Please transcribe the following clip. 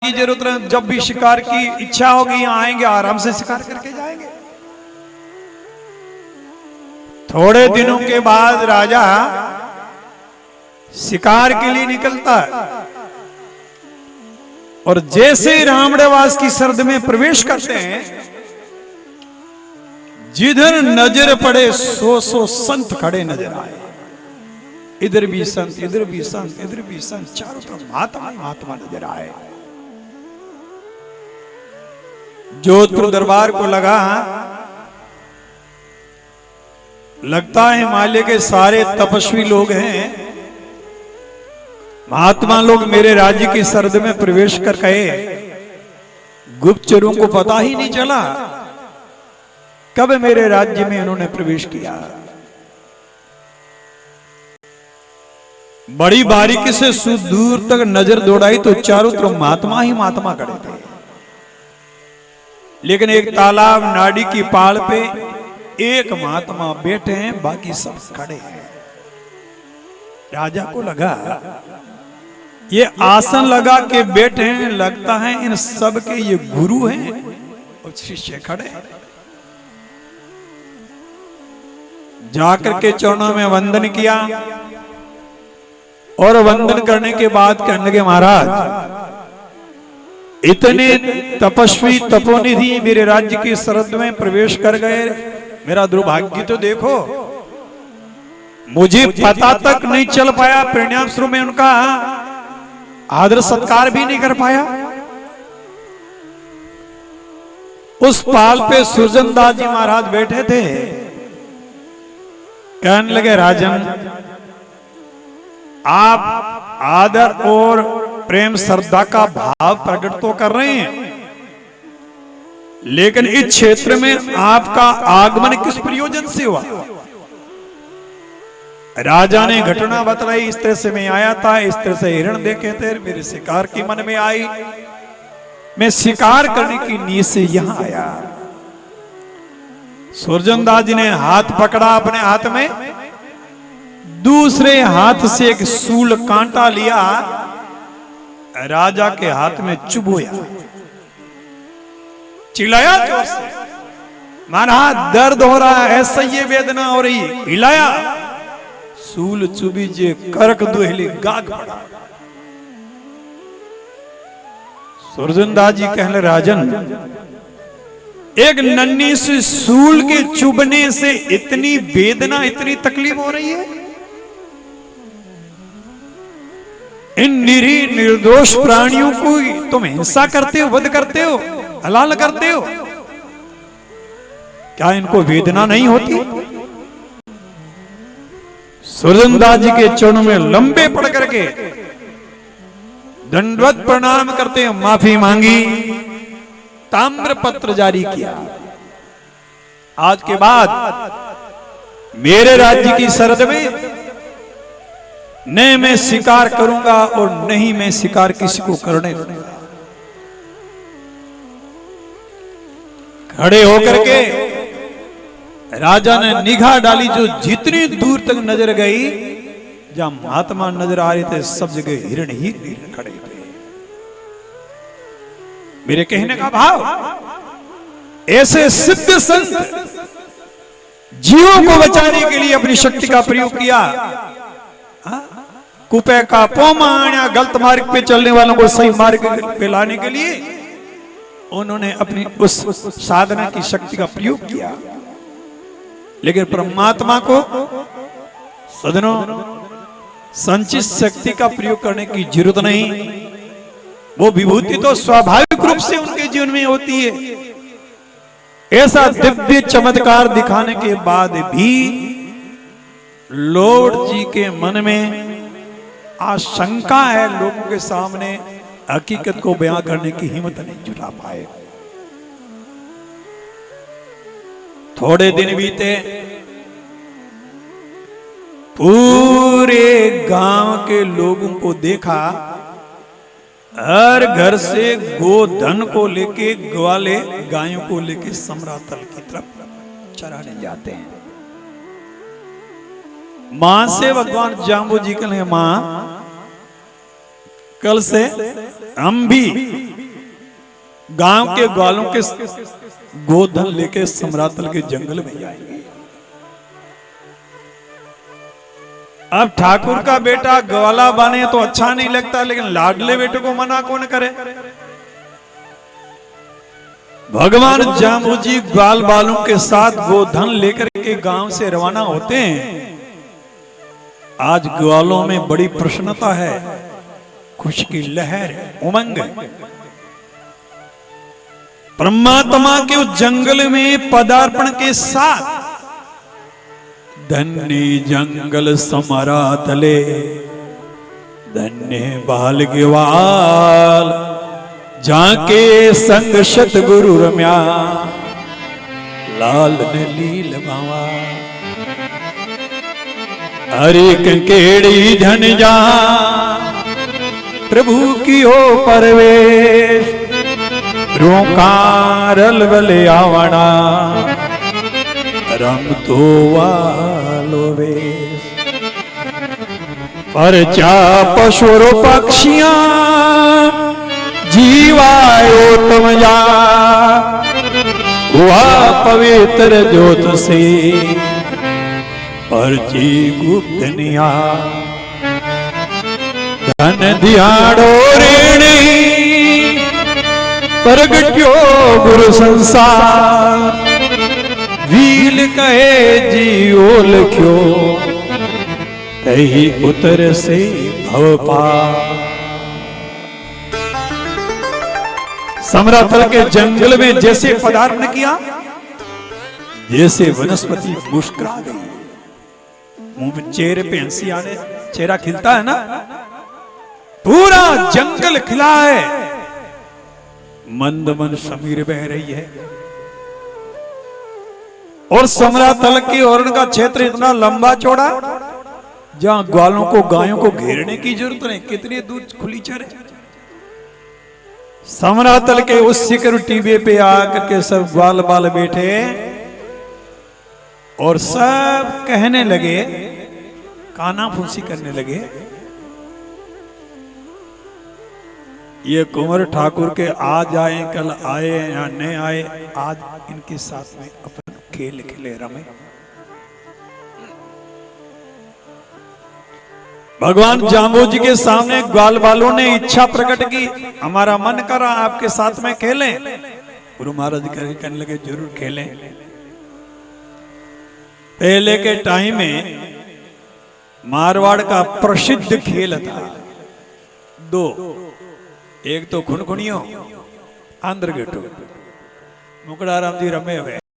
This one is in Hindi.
की जरूरत है। जब भी शिकार की इच्छा होगी यहाँ आएंगे, आराम से शिकार करके जाएंगे। थोड़े दिनों के बाद राजा शिकार के लिए निकलता है और जैसे ही रामड़ेवास की सरद में प्रवेश करते हैं, जिधर नजर पड़े सौ संत खड़े नजर आए। इधर भी संत, इधर भी संत, इधर भी संत, चारों तरफ महात्मा महात्मा नजर आए। जोधपुर दरबार को लगता है हिमालय के सारे तपस्वी लोग हैं, महात्मा लोग मेरे राज्य की सरद में प्रवेश कर गए। गुप्तचरों को पता ही नहीं चला कब मेरे राज्य में इन्होंने प्रवेश किया। बड़ी बारीकी से सुदूर तक नजर दौड़ाई तो चारों तरफ महात्मा ही महात्मा खड़े थे, लेकिन एक तालाब नाड़ी की पाल पे एक महात्मा बैठे हैं, बाकी सब खड़े हैं। राजा को लगा ये आसन लगा के बैठे हैं, लगता है इन सब के ये गुरु हैं और शिष्य खड़े हैं। जाकर के चरणों में वंदन किया और वंदन करने के बाद कहने लगे, महाराज इतने तपस्वी तपोनिधि मेरे राज्य की सरहद में प्रवेश कर गए, मेरा दुर्भाग्य तो देखो, मुझे पता तक नहीं चल पाया, परिणाम स्वरूप में उनका आदर सत्कार भी नहीं कर पाया। उस पाल पे सुरजनदास जी महाराज बैठे थे। कहने लगे, राजन आप आदर और प्रेम श्रद्धा का भाव प्रकट तो कर रहे हैं, लेकिन इस क्षेत्र में आपका आगमन किस प्रयोजन से हुआ? राजा ने घटना बतलाई, इस तरह से मैं आया था, इस तरह से हिरण देखे थे, मेरे शिकार की मन में आई, मैं शिकार करने की नीयत से यहां आया। सुरजनदास जी ने हाथ पकड़ा अपने हाथ में, दूसरे हाथ से एक सूल कांटा लिया, राजा के हाथ में चुभोया, चिल्लाया जोर से, महाराज दर्द हो रहा है, ऐसा ये वेदना हो रही, हिलाया, सूल चुभी जे करक दुहली गाग पड़ा। सुरजनदास जी कहले, राजन एक नन्ही सी सूल के चुभने से इतनी वेदना, इतनी तकलीफ हो रही है? इन निरीह निर्दोष प्राणियों को तुम हिंसा करते हो, वध करते हो, हलाल करते हो, क्या इनको वेदना नहीं होती? सुरजनदास जी के चरणों में लंबे पड़ करके दंडवत प्रणाम करते हैं, माफी मांगी, ताम्र पत्र जारी किया। आज के बाद मेरे राज्य की सरहद में न मैं शिकार करूंगा और नहीं मैं शिकार किसी को करने दूंगा। खड़े होकर के राजा ने निगाह डाली, जो जितनी दूर तक नजर गई, जहां महात्मा नजर आ रहे थे, सब जगह हिरण ही खड़े थे। मेरे कहने का भाव, ऐसे सिद्ध संत जीवों को बचाने के लिए अपनी शक्ति का प्रयोग किया, कुपे का पोमाया, गलत मार्ग पे चलने वालों को सही मार्ग पे लाने के लिए उन्होंने अपनी उस साधना की शक्ति का प्रयोग किया। लेकिन परमात्मा को सदनों संचित शक्ति का प्रयोग करने की जरूरत नहीं, वो विभूति तो स्वाभाविक रूप से उनके जीवन में होती है। ऐसा दिव्य चमत्कार दिखाने के बाद भी लॉर्ड जी के मन में आशंका है, लोगों के सामने हकीकत को बयां करने की हिम्मत नहीं जुटा पाए। थोड़े दिन बीते, पूरे गांव के लोगों को देखा, हर घर से गोधन को लेके, ग्वाले गायों को लेके समरातल की तरफ चराने जाते हैं। मां से भगवान जाम्बू जी कहने, मां कल से हम भी गांव के ग्वालों के गोधन लेके समरातल के जंगल में जाएंगे। अब ठाकुर का बेटा ग्वाला बने तो अच्छा नहीं लगता, लेकिन लाडले बेटे को मना कौन करे। भगवान जाम्बूजी ग्वाल बालों के साथ गोधन लेकर के गांव से रवाना होते हैं। आज ग्वालों में बड़ी प्रसन्नता है, खुशी की लहर है, उमंग है। परमात्मा के उस जंगल में पदार्पण के साथ धन्य जंगल समरा तले धन्य बाल ग्वाल जाके संग सतगुरु रम्या लाल ने लील बावा। हरे कंकेड़ी धन जा प्रभु की हो परवेश रोकारल बले आवना रम तो वालो वेश। पर चा पशुरो पक्षियां जीवायो तुम जा हुआ पवित्र ज्योत से परची गुप्त निया। धन ध्याड़ो रेणी प्रगट्यो गुरु संसार वील कहे जियो लख्यो तही उतर से भवपा। समरातल के जंगल में जैसे पदार्पण किया, जैसे वनस्पति मुस्कुरा गई, मुंह में चेहरे पे हंसी आने, चेहरा खिलता है ना, पूरा जंगल खिला है। मंद मन समीर बह रही है और समरातल की ओरण का क्षेत्र इतना लंबा चौड़ा जहां ग्वालों को गायों को घेरने की जरूरत नहीं, कितनी दूर खुली चर है। समरातल के उस शिखर टीबे पे आकर के सब ग्वाल बाल बैठे और सब कहने लगे, काना फूसी करने लगे, ये कुंवर ठाकुर के आज आए कल आए या नहीं आए, आज इनके साथ में अपन खेल खेले रमे। भगवान जाम्बूजी के सामने ग्वाल बालों ने इच्छा प्रकट की, हमारा मन करा आपके साथ में खेलें। गुरु महाराज कहने लगे जरूर खेलें। पहले के टाइम में मारवाड़ का प्रसिद्ध खेल था दो, एक तो खुनखुनियो, आंध्र गेटो, मुकड़ा राम जी रमे हुए।